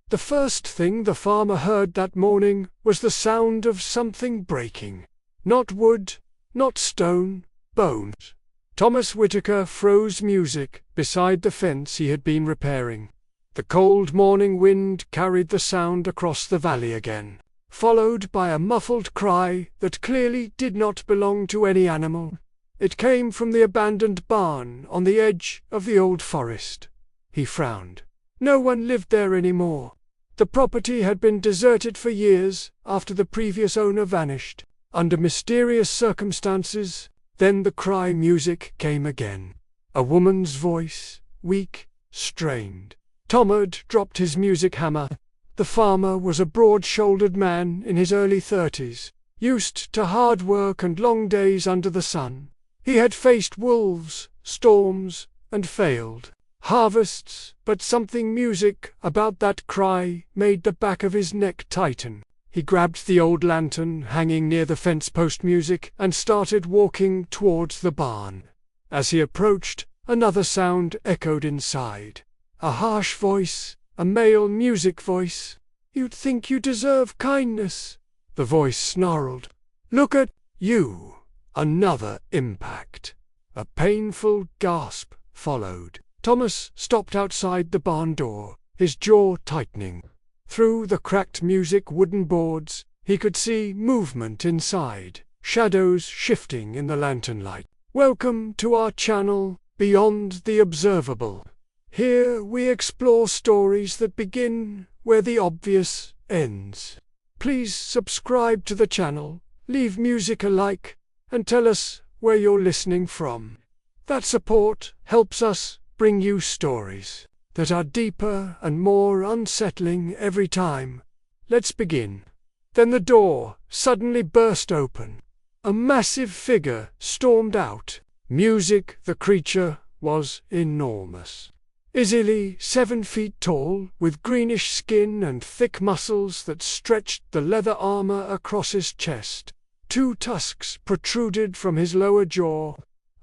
The first thing the farmer heard that morning was the sound of something breaking. Not wood, not stone, bones. Thomas Whitaker froze music beside the fence he had been repairing. The cold morning wind carried the sound across the valley again, followed by a muffled cry that clearly did not belong to any animal. It came from the abandoned barn on the edge of the old forest. He frowned. No one lived there anymore. The property had been deserted for years after the previous owner vanished, under mysterious circumstances. Then the cry music came again. A woman's voice, weak, strained. Tom had dropped his music hammer. The farmer was a broad-shouldered man in his early 30s, used to hard work and long days under the sun. He had faced wolves, storms, and failed harvests, but something music about that cry made the back of his neck tighten. He grabbed the old lantern hanging near the fence post music and started walking towards the barn. As he approached, another sound echoed inside. A harsh voice, a male music voice. "You'd think you deserve kindness," the voice snarled. "Look at you." Another impact. A painful gasp followed. Thomas stopped outside the barn door, his jaw tightening. Through the cracked music wooden boards, he could see movement inside, shadows shifting in the lantern light. Welcome to our channel, Beyond the Observable. Here we explore stories that begin where the obvious ends. Please subscribe to the channel, leave music a like, and tell us where you're listening from. That support helps us bring you stories that are deeper and more unsettling every time. Let's begin. Then the door suddenly burst open. A massive figure stormed out. Music, the creature, was enormous. Easily 7 feet tall, with greenish skin and thick muscles that stretched the leather armor across his chest. 2 tusks protruded from his lower jaw.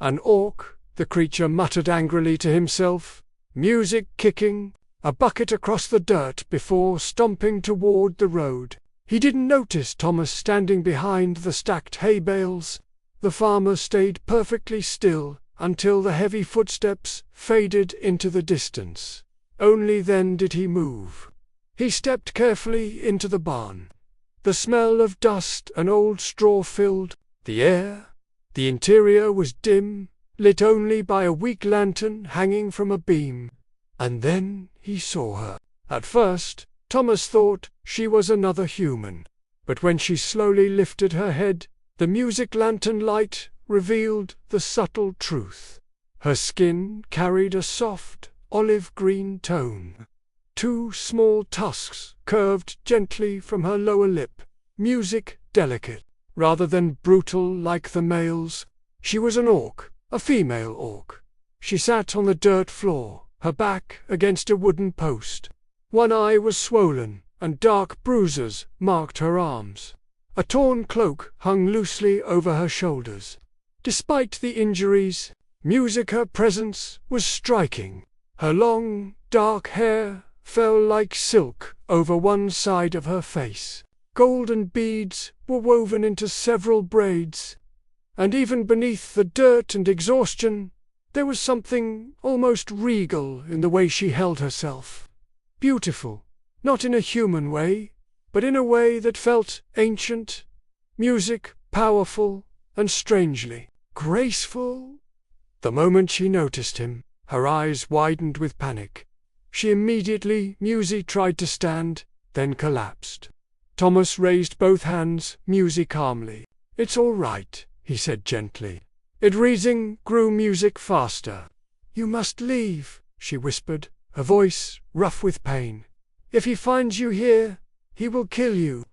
An orc, the creature muttered angrily to himself, music kicking, a bucket across the dirt before stomping toward the road. He didn't notice Thomas standing behind the stacked hay bales. The farmer stayed perfectly still until the heavy footsteps faded into the distance. Only then did he move. He stepped carefully into the barn. The smell of dust and old straw filled the air. The interior was dim, lit only by a weak lantern hanging from a beam. And then he saw her. At first, Thomas thought she was another human. But when she slowly lifted her head, the music lantern light revealed the subtle truth. Her skin carried a soft, olive-green tone. 2 small tusks curved gently from her lower lip, music delicate, rather than brutal like the male's. She was an orc. A female orc. She sat on the dirt floor, her back against a wooden post. One eye was swollen, and dark bruises marked her arms. A torn cloak hung loosely over her shoulders. Despite the injuries, her presence was striking. Her long, dark hair fell like silk over one side of her face. Golden beads were woven into several braids. And even beneath the dirt and exhaustion, there was something almost regal in the way she held herself. Beautiful, not in a human way, but in a way that felt ancient. Music, powerful, and strangely graceful. The moment she noticed him, her eyes widened with panic. She immediately tried to stand, then collapsed. Thomas raised both hands, calmly. "It's all right," he said gently. It breathing grew music faster. "You must leave," she whispered, her voice rough with pain. "If he finds you here, he will kill you."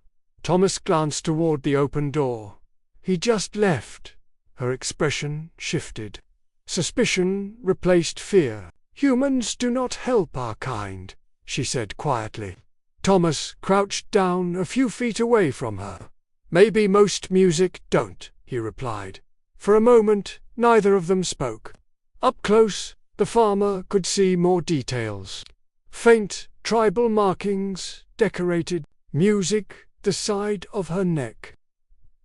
Thomas glanced toward the open door. "He just left." Her expression shifted. Suspicion replaced fear. "Humans do not help our kind," she said quietly. Thomas crouched down a few feet away from her. "Maybe most music don't," he replied. For a moment, neither of them spoke. Up close, the farmer could see more details. Faint, tribal markings decorated music the side of her neck.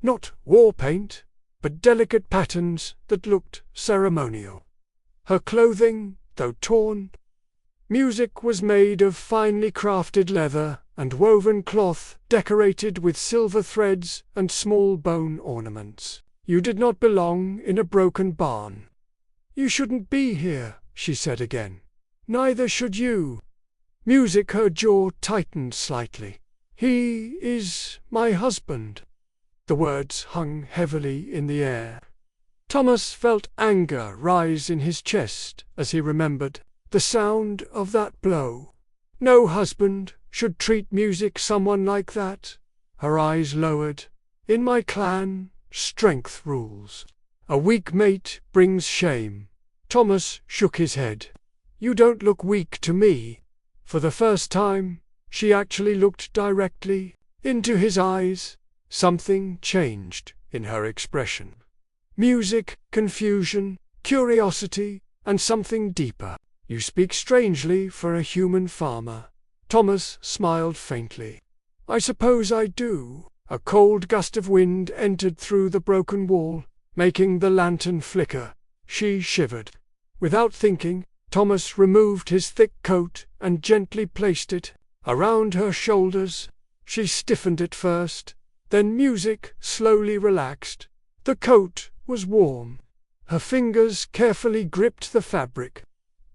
Not war paint, but delicate patterns that looked ceremonial. Her clothing, though torn, music was made of finely crafted leather and woven cloth decorated with silver threads and small bone ornaments. You did not belong in a broken barn. You shouldn't be here, she said again. Neither should you. Music, her jaw tightened slightly. He is my husband. The words hung heavily in the air. Thomas felt anger rise in his chest as he remembered the sound of that blow. No husband should treat music someone like that. Her eyes lowered. In my clan, strength rules. A weak mate brings shame. Thomas shook his head. You don't look weak to me. For the first time, she actually looked directly into his eyes. Something changed in her expression. Music, confusion, curiosity, and something deeper. You speak strangely for a human farmer. Thomas smiled faintly. I suppose I do. A cold gust of wind entered through the broken wall, making the lantern flicker. She shivered. Without thinking, Thomas removed his thick coat and gently placed it around her shoulders. She stiffened at first, then music slowly relaxed. The coat was warm. Her fingers carefully gripped the fabric.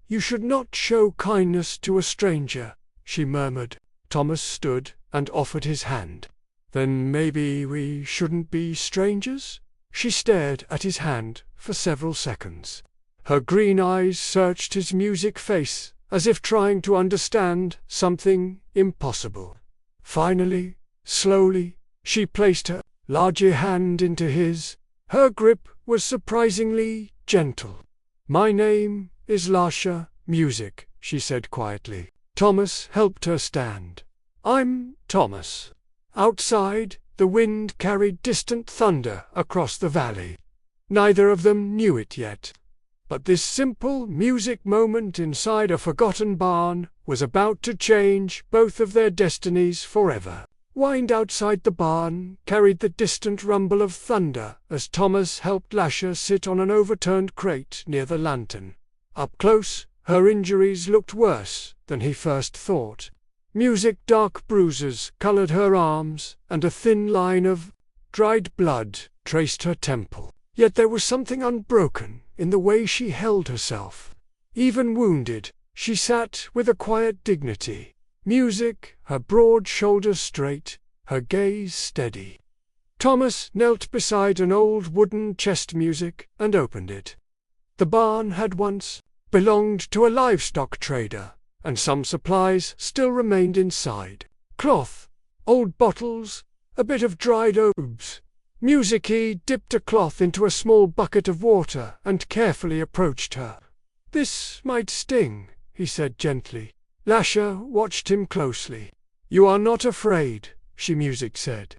You should not show kindness to a stranger, she murmured. Thomas stood and offered his hand. Then maybe we shouldn't be strangers? She stared at his hand for several seconds. Her green eyes searched his music face, as if trying to understand something impossible. Finally, slowly, she placed her larger hand into his. Her grip was surprisingly gentle. My name is Lasha, music, she said quietly. Thomas helped her stand. I'm Thomas. Outside, the wind carried distant thunder across the valley. Neither of them knew it yet. But this simple music moment inside a forgotten barn was about to change both of their destinies forever. Wind outside the barn carried the distant rumble of thunder as Thomas helped Lasha sit on an overturned crate near the lantern. Up close, her injuries looked worse than he first thought. Music dark bruises colored her arms, and a thin line of dried blood traced her temple. Yet there was something unbroken in the way she held herself. Even wounded, she sat with a quiet dignity. Music, her broad shoulders straight, her gaze steady. Thomas knelt beside an old wooden chest music and opened it. The barn had once belonged to a livestock trader, and some supplies still remained inside. Cloth, old bottles, a bit of dried herbs. Music-y dipped a cloth into a small bucket of water and carefully approached her. This might sting, he said gently. Lasha watched him closely. You are not afraid, she music said.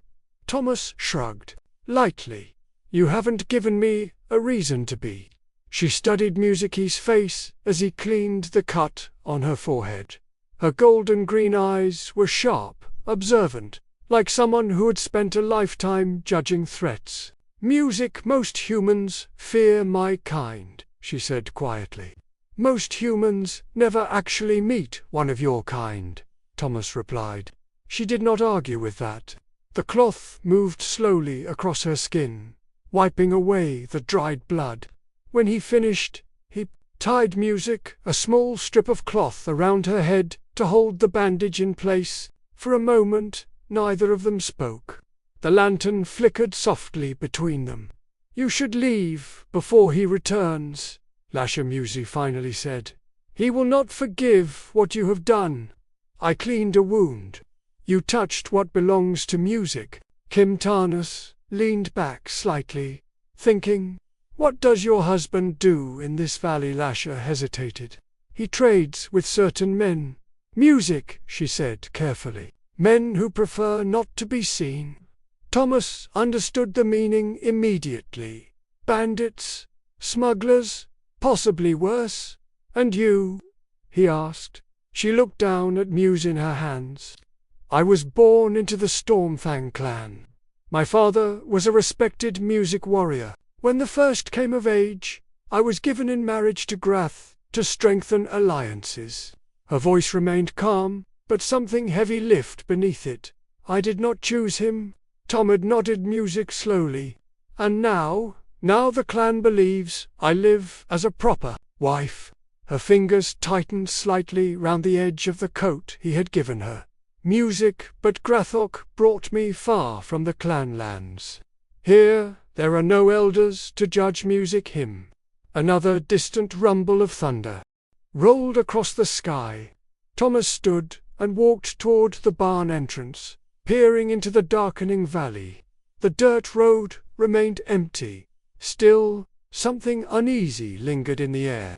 Thomas shrugged. Lightly. You haven't given me a reason to be. She studied Musicy's face as he cleaned the cut on her forehead. Her golden green eyes were sharp, observant, like someone who had spent a lifetime judging threats. Music, most humans fear my kind, she said quietly. Most humans never actually meet one of your kind, Thomas replied. She did not argue with that. The cloth moved slowly across her skin, wiping away the dried blood. When he finished, he tied Music a small strip of cloth around her head to hold the bandage in place. For a moment, neither of them spoke. The lantern flickered softly between them. You should leave before he returns, Lasha Music finally said. He will not forgive what you have done. I cleaned a wound. You touched what belongs to Music. Kim Tarnas leaned back slightly, thinking, what does your husband do in this valley? Lasha hesitated. He trades with certain men. Music, she said carefully. Men who prefer not to be seen. Thomas understood the meaning immediately. Bandits, smugglers, possibly worse. And you? He asked. She looked down at Muse in her hands. I was born into the Stormfang clan. My father was a respected music warrior. When the first came of age, I was given in marriage to Grath to strengthen alliances. Her voice remained calm, but something heavy lifted beneath it. I did not choose him. Tomad nodded music slowly. And now the clan believes I live as a proper wife. Her fingers tightened slightly round the edge of the coat he had given her. Music, but Grathok brought me far from the clan lands. Here there are no elders to judge music him. Another distant rumble of thunder rolled across the sky. Thomas stood and walked toward the barn entrance, peering into the darkening valley. The dirt road remained empty. Still, something uneasy lingered in the air.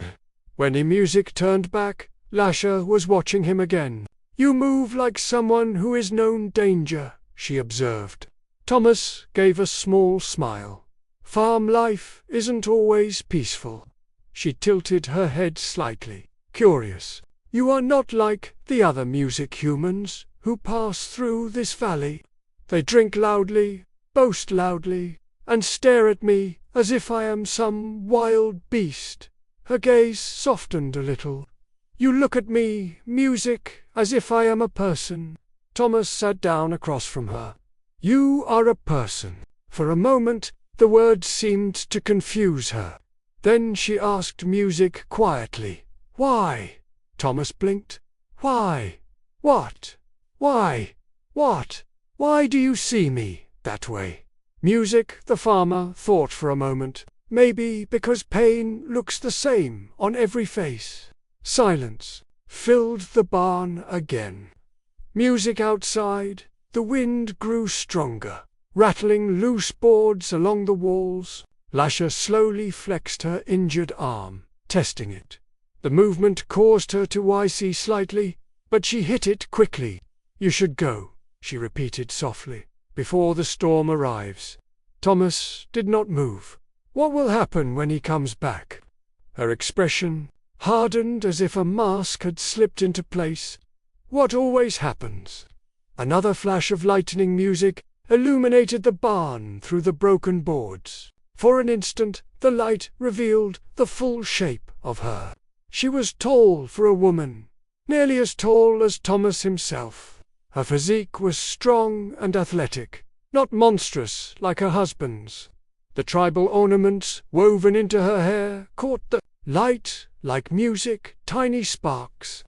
When the music turned back, Lasha was watching him again. "You move like someone who is known danger," she observed. Thomas gave a small smile. "Farm life isn't always peaceful." She tilted her head slightly, curious. "You are not like the other music humans who pass through this valley. They drink loudly, boast loudly, and stare at me as if I am some wild beast." Her gaze softened a little. "You look at me, music, as if I am a person." Thomas sat down across from her. "You are a person." For a moment, the words seemed to confuse her. Then she asked music quietly, "Why?" Thomas blinked. "Why? What? Why? What? Why do you see me that way?" Music, the farmer, thought for a moment. Maybe because pain looks the same on every face. Silence filled the barn again. Music outside, the wind grew stronger, rattling loose boards along the walls. Lasha slowly flexed her injured arm, testing it. The movement caused her to wince slightly, but she hit it quickly. "You should go," she repeated softly, "before the storm arrives." Thomas did not move. "What will happen when he comes back?" Her expression hardened as if a mask had slipped into place. "What always happens?" Another flash of lightning music illuminated the barn through the broken boards. For an instant, the light revealed the full shape of her. She was tall for a woman, nearly as tall as Thomas himself. Her physique was strong and athletic, not monstrous like her husband's. The tribal ornaments woven into her hair caught the light like music, tiny sparks.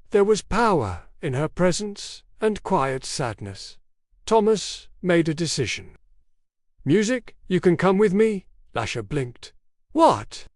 There was power in her presence and quiet sadness. Thomas made a decision. "Music, you can come with me?" Lasha blinked. "What?"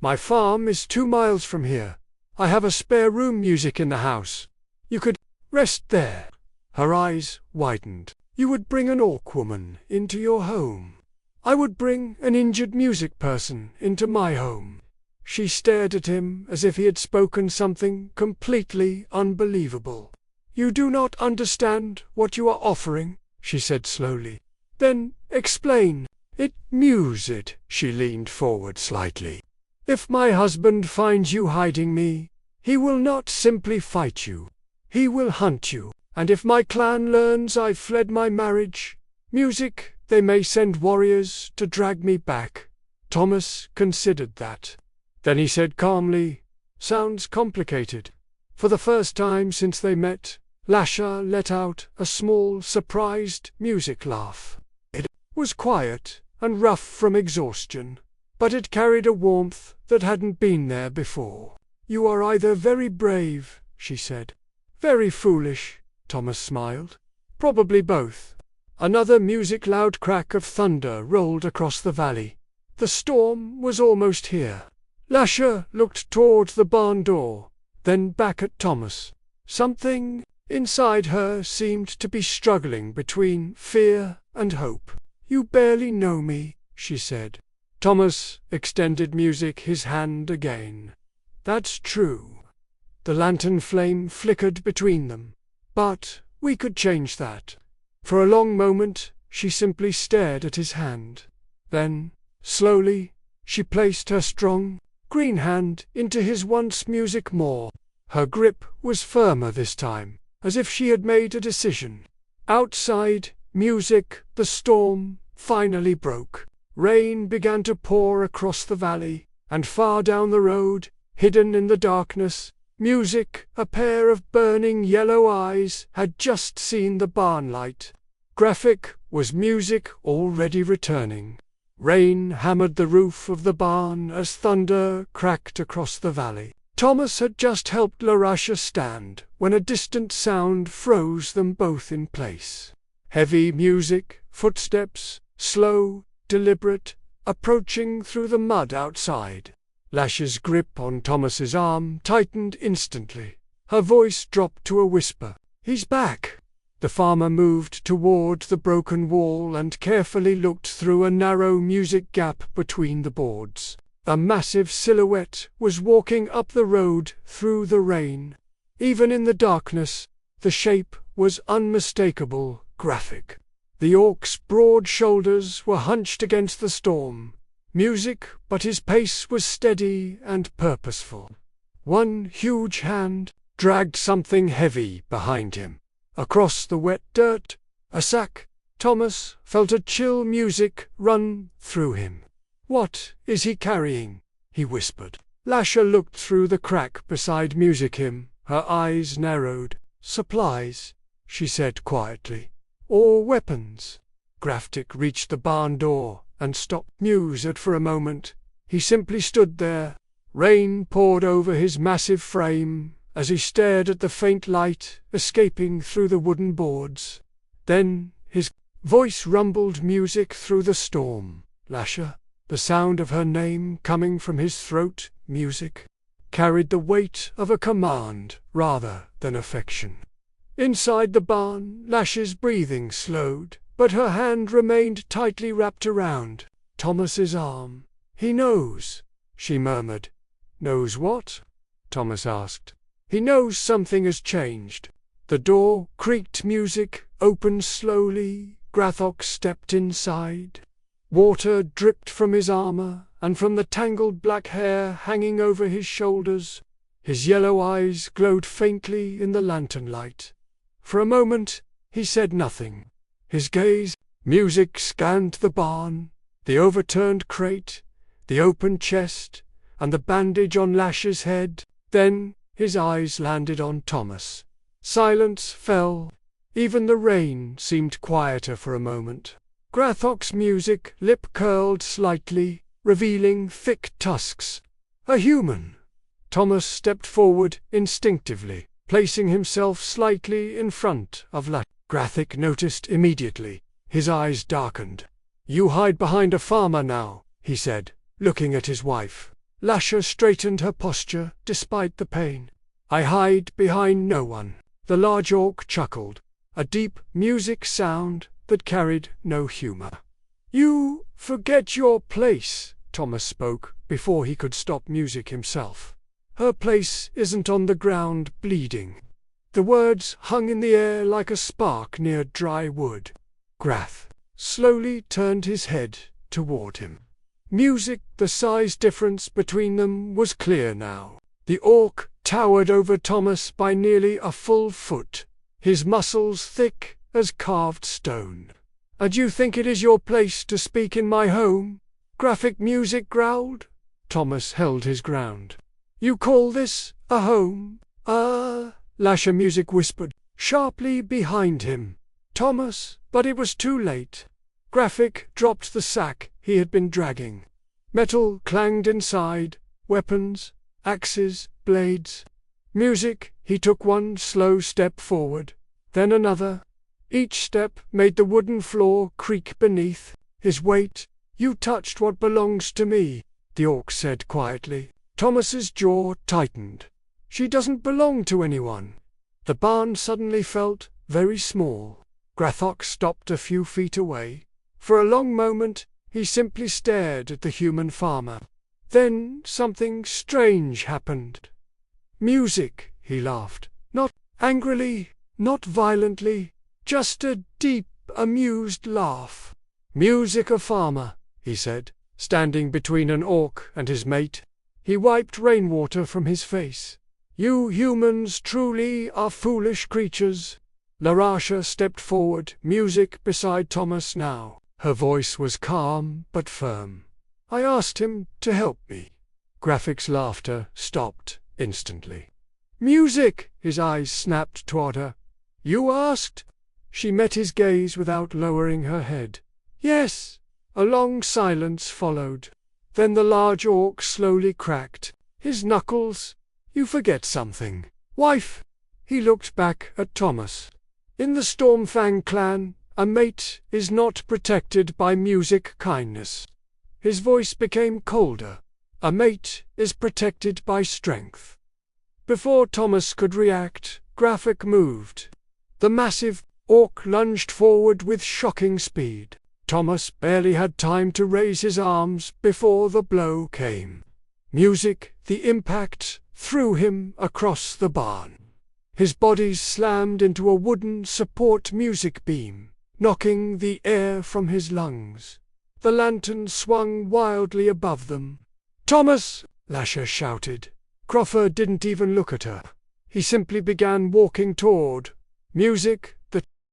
"My farm is 2 miles from here. I have a spare room, music, in the house. You could rest there." Her eyes widened. "You would bring an orc woman into your home. I would bring an injured music person into my home." She stared at him as if he had spoken something completely unbelievable. "You do not understand what you are offering," she said slowly. "Then explain it, music." She leaned forward slightly. "If my husband finds you hiding me, he will not simply fight you. He will hunt you. And if my clan learns I fled my marriage, music, they may send warriors to drag me back." Thomas considered that. Then he said calmly, "Sounds complicated." For the first time since they met, Lasha let out a small, surprised music laugh. It was quiet and rough from exhaustion, but it carried a warmth that hadn't been there before. "You are either very brave," she said. "Very foolish," Thomas smiled. "Probably both." Another loud crack of thunder rolled across the valley. The storm was almost here. Lasha looked toward the barn door, then back at Thomas. Something inside her seemed to be struggling between fear and hope. "You barely know me," she said. Thomas extended music his hand again. "That's true." The lantern flame flickered between them. "But we could change that." For a long moment she simply stared at his hand. Then, slowly, she placed her strong, green hand into his once music more. Her grip was firmer this time, as if she had made a decision. Outside, the storm, finally broke. Rain began to pour across the valley, and far down the road, hidden in the darkness, a pair of burning yellow eyes, had just seen the barn light. Graphic was already returning. Rain hammered the roof of the barn as thunder cracked across the valley. Thomas had just helped Larasha stand when a distant sound froze them both in place. Heavy footsteps, slow, deliberate, approaching through the mud outside. Lash's grip on Thomas's arm tightened instantly. Her voice dropped to a whisper. "He's back." The farmer moved toward the broken wall and carefully looked through a narrow gap between the boards. A massive silhouette was walking up the road through the rain. Even in the darkness, the shape was unmistakable, Graphic. The orc's broad shoulders were hunched against the storm. But his pace was steady and purposeful. One huge hand dragged something heavy behind him. Across the wet dirt, a sack. Thomas felt a chill run through him. "What is he carrying?" he whispered. Lasha looked through the crack beside him, her eyes narrowed. "Supplies," she said quietly. "Or weapons." Graftik reached the barn door and stopped. Mused for a moment. He simply stood there. Rain poured over his massive frame as he stared at the faint light escaping through the wooden boards. Then his voice rumbled through the storm. "Lasha." The sound of her name coming from his throat, carried the weight of a command rather than affection. Inside the barn, Lash's breathing slowed, but her hand remained tightly wrapped around Thomas's arm. "He knows," she murmured. "Knows what?" Thomas asked. "He knows something has changed." The door creaked. Opened slowly. Grathok stepped inside. Water dripped from his armor and from the tangled black hair hanging over his shoulders. His yellow eyes glowed faintly in the lantern light. For a moment, he said nothing. His gaze, scanned the barn, the overturned crate, the open chest, and the bandage on Lash's head. Then, his eyes landed on Thomas. Silence fell. Even the rain seemed quieter for a moment. Grathok's lip curled slightly, revealing thick tusks. "A human." Thomas stepped forward instinctively, placing himself slightly in front of Lash. Grathik noticed immediately. His eyes darkened. "You hide behind a farmer now," he said, looking at his wife. Lasha straightened her posture despite the pain. "I hide behind no one." The large orc chuckled, a deep sound that carried no humor. "You forget your place," Thomas spoke before he could stop himself. "Her place isn't on the ground bleeding." The words hung in the air like a spark near dry wood. Grath slowly turned his head toward him. The size difference between them was clear now. The orc towered over Thomas by nearly a full foot, his muscles thick as carved stone. "And you think it is your place to speak in my home?" Graphic growled. Thomas held his ground. "You call this a home?" Lasha whispered sharply behind him. "Thomas," but it was too late. Graphic dropped the sack he had been dragging. Metal clanged inside, weapons, axes, blades. He took one slow step forward, then another. Each step made the wooden floor creak beneath his weight. "You touched what belongs to me," the orc said quietly. Thomas's jaw tightened. "She doesn't belong to anyone." The barn suddenly felt very small. Grathok stopped a few feet away. For a long moment, he simply stared at the human farmer. Then something strange happened. He laughed. Not angrily, not violently, just a deep, amused laugh. "A farmer," he said, standing between an orc and his mate. He wiped rainwater from his face. You humans truly are foolish creatures. Larasha stepped forward, music beside Thomas now. Her voice was calm but firm. I asked him to help me. Graphic's laughter stopped instantly. Music! His eyes snapped toward her. You asked? She met his gaze without lowering her head. Yes. A long silence followed. Then the large orc slowly cracked his knuckles. You forget something, wife. He looked back at Thomas. In the Stormfang clan, a mate is not protected by music kindness. His voice became colder. A mate is protected by strength. Before Thomas could react, Graphic moved. The massive orc lunged forward with shocking speed. Thomas barely had time to raise his arms before the blow came. Music, the impact, threw him across the barn. His body slammed into a wooden support music beam, knocking the air from his lungs. The lantern swung wildly above them. Thomas! Lasher shouted. Crawford didn't even look at her. He simply began walking toward. Music,